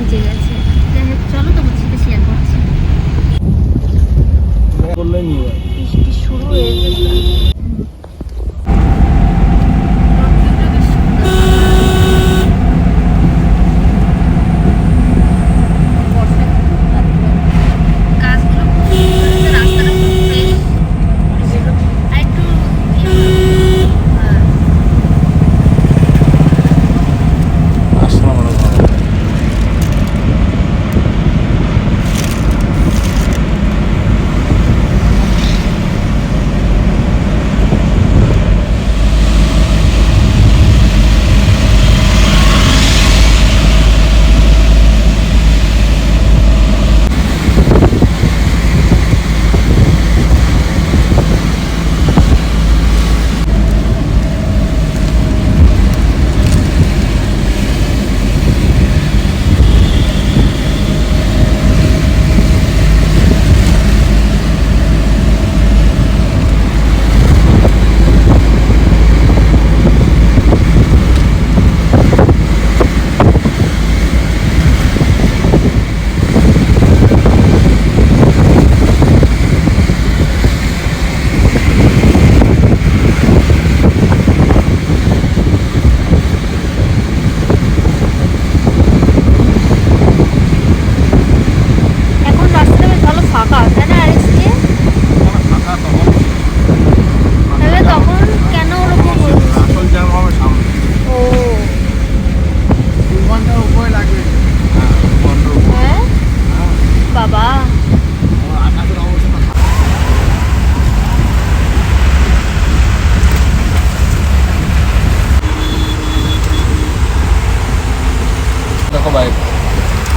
ভিজে গেছে। যাই হোক, চলো তোমার সাথে শেয়ার করছি। বৃষ্টি শুরু হয়ে গেছে।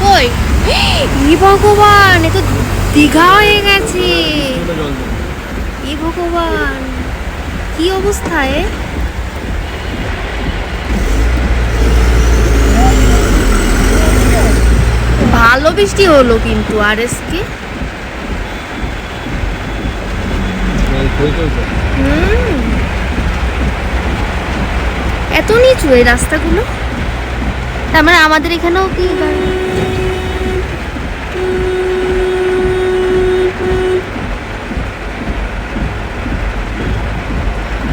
কই ই ভগবান, এ তো দীঘা হয়ে গেছে। ই ভগবান, কি অবস্থায়! ভালো বৃষ্টি হলো কিন্তু আর এসকে এত নিচু এই রাস্তাগুলো। তার মানে আমাদের এখানেও কি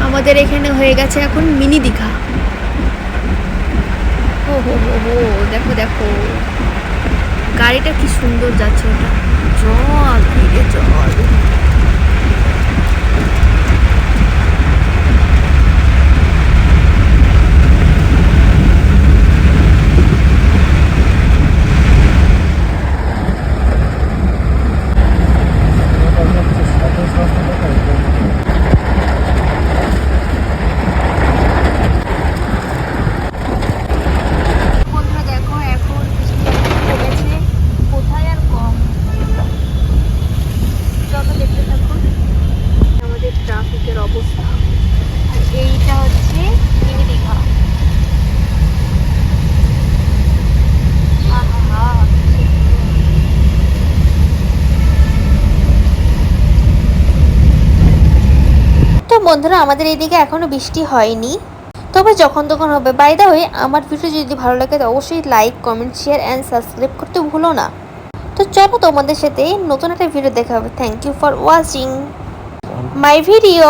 আমাদের এখানে হয়ে গেছে এখন মিনি দীঘা। ও হো হো হো, দেখো দেখো গাড়িটা কি সুন্দর যাচ্ছে, ওটা জল ভিড়ে জল। অবস্থা আর এইটা হচ্ছে মিনি দীঘা। তো বন্ধুরা, আমাদের এইদিকে এখনো বৃষ্টি হয়নি, তবে যখন তখন হবে। বাই দ্য ওয়ে, আমার ভিডিও যদি ভালো লাগে তো অবশ্যই like, comment, share and subscribe করতে ভুলো না। তো চলো তোমাদের সাথে নতুন একটা ভিডিও দেখা হবে। Thank you for watching my video.